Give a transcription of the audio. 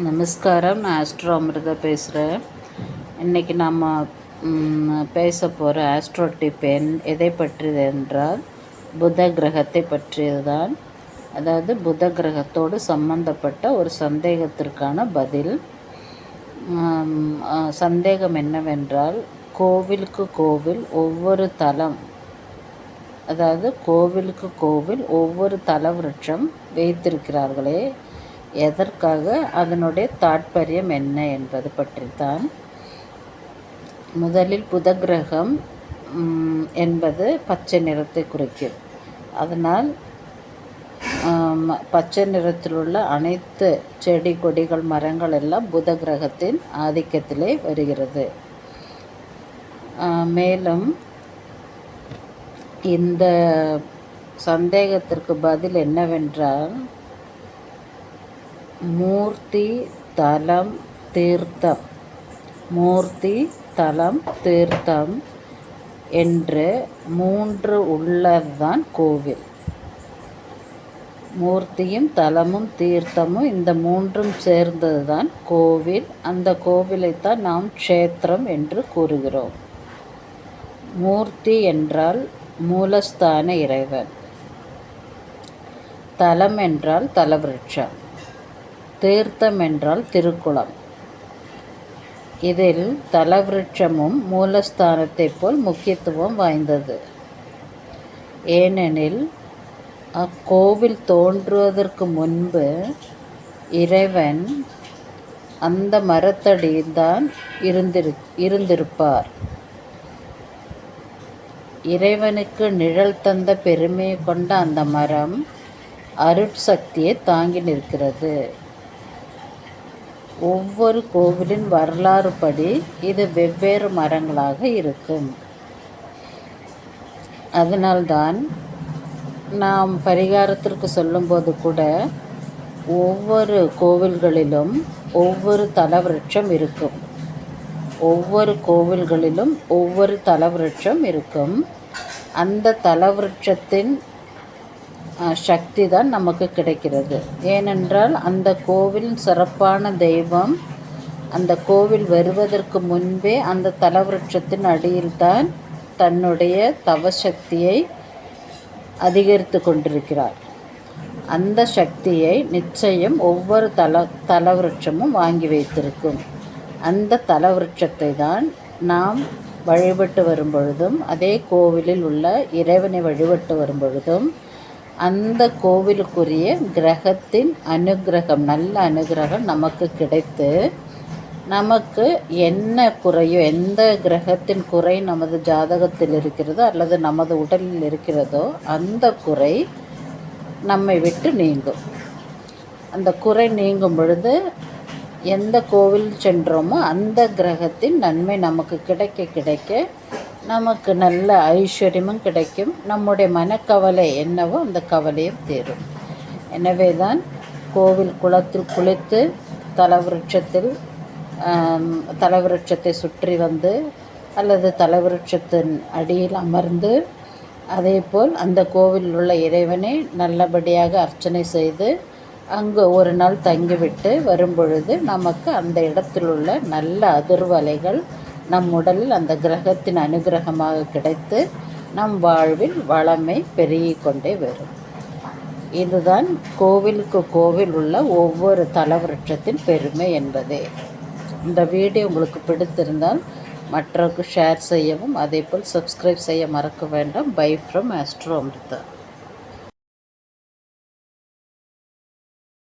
நமஸ்காரம். நான் ஆஸ்ட்ரோ அமிர்தா பேசுகிறேன். இன்றைக்கி நம்ம பேச போகிற ஆஸ்ட்ரோ டிப் எதை பற்றியது என்றால் புத கிரகத்தை பற்றியது தான். அதாவது புத கிரகத்தோடு சம்பந்தப்பட்ட ஒரு சந்தேகத்திற்கான பதில். சந்தேகம் என்னவென்றால், கோவிலுக்கு கோவில் ஒவ்வொரு தலம், அதாவது கோவிலுக்கு கோவில் ஒவ்வொரு தல விருட்சம் வைத்திருக்கிறார்களே, எதற்காக, அதனுடைய தாற்பயம் என்ன என்பது பற்றித்தான். முதலில் புத கிரகம் என்பது பச்சை நிறத்தை குறிக்கும். அதனால் பச்சை நிறத்தில் உள்ள அனைத்து செடி கொடிகள் மரங்கள் எல்லாம் புத கிரகத்தின் ஆதிக்கத்திலே வருகிறது. மேலும் இந்த சந்தேகத்திற்கு பதில் என்னவென்றால், மூர்த்தி தலம் தீர்த்தம், மூர்த்தி தலம் தீர்த்தம் என்று மூன்று உள்ளதுதான் கோவில். மூர்த்தியும் தலமும் தீர்த்தமும் இந்த மூன்றும் சேர்ந்தது தான் கோவில். அந்த கோவிலைத்தான் நாம் க்ஷேத்திரம் என்று கூறுகிறோம். மூர்த்தி என்றால் மூலஸ்தான இறைவன், தலம் என்றால் தலவிருட்சம், தீர்த்தம் என்றால் திருக்குளம். இதில் தலவிருட்சமும் மூலஸ்தானத்தை போல் முக்கியத்துவம் வாய்ந்தது. ஏனெனில் அக்கோவில் தோன்றுவதற்கு முன்பு இறைவன் அந்த மரத்தடியில்தான் இருந்திருப்பார். இறைவனுக்கு நிழல் தந்த பெருமையை கொண்ட அந்த மரம் அருட்சக்தியை தாங்கி நிற்கிறது. ஒவ்வொரு கோவிலின் வரலாறு படி இது வெவ்வேறு மரங்களாக இருக்கும். அதனால்தான் நாம் பரிகாரத்திற்கு சொல்லும்போது கூட ஒவ்வொரு கோவில்களிலும் ஒவ்வொரு தலவிருட்சம் இருக்கும். ஒவ்வொரு கோவில்களிலும் ஒவ்வொரு தலவிருட்சம் இருக்கும். அந்த தலவிருட்சத்தின் சக்தி தான் நமக்கு கிடைக்கிறது. ஏனென்றால் அந்த கோவிலின் சிறப்பான தெய்வம் அந்த கோவில் வருவதற்கு முன்பே அந்த தலவிருட்சத்தின் அடியில்தான் தன்னுடைய தவசக்தியை அதிகரித்து கொண்டிருக்கிறார். அந்த சக்தியை நிச்சயம் ஒவ்வொரு தலவிருட்சமும் வாங்கி வைத்திருக்கும். அந்த தலவிருட்சத்தை தான் நாம் வழிபட்டு வரும் பொழுதும், அதே கோவிலில் உள்ள இறைவனை வழிபட்டு வரும் பொழுதும், அந்த கோவிலுக்குரிய கிரகத்தின் அனுகிரகம், நல்ல அனுகிரகம் நமக்கு கிடைத்து, நமக்கு என்ன குறையோ, எந்த கிரகத்தின் குறை நமது ஜாதகத்தில் இருக்கிறதோ அல்லது நமது உடலில் இருக்கிறதோ அந்த குறை நம்மை விட்டு நீங்கும். அந்த குறை நீங்கும் பொழுது எந்த கோவில் சென்றோமோ அந்த கிரகத்தின் நன்மை நமக்கு கிடைக்க கிடைக்க நமக்கு நல்ல ஐஸ்வர்யமும் கிடைக்கும். நம்முடைய மனக்கவலை என்னவோ அந்த கவலையும் தீரும். எனவே தான் கோவில் குளத்தில் குளித்து தலவிருட்சத்தை சுற்றி வந்து அல்லது தலவிருட்சத்தின் அடியில் அமர்ந்து, அதேபோல் அந்த கோவிலில் உள்ள இறைவனை நல்லபடியாக அர்ச்சனை செய்து அங்கு ஒரு நாள் தங்கிவிட்டு வரும்பொழுது நமக்கு அந்த இடத்தில் உள்ள நல்ல அதிர்வலைகள் நம் உடலில் அந்த கிரகத்தின் அனுகிரகமாக கிடைத்து நம் வாழ்வில் வளமை பெருகிக் கொண்டே வரும். இதுதான் கோவிலுக்கு கோவில் உள்ள ஒவ்வொரு தலவிருட்சத்தின் பெருமை என்பதே. இந்த வீடியோ உங்களுக்கு பிடித்திருந்தால் மற்றவருக்கு ஷேர் செய்யவும், அதேபோல் சப்ஸ்கிரைப் செய்ய மறக்க வேண்டாம். Bye from Astro Amrita.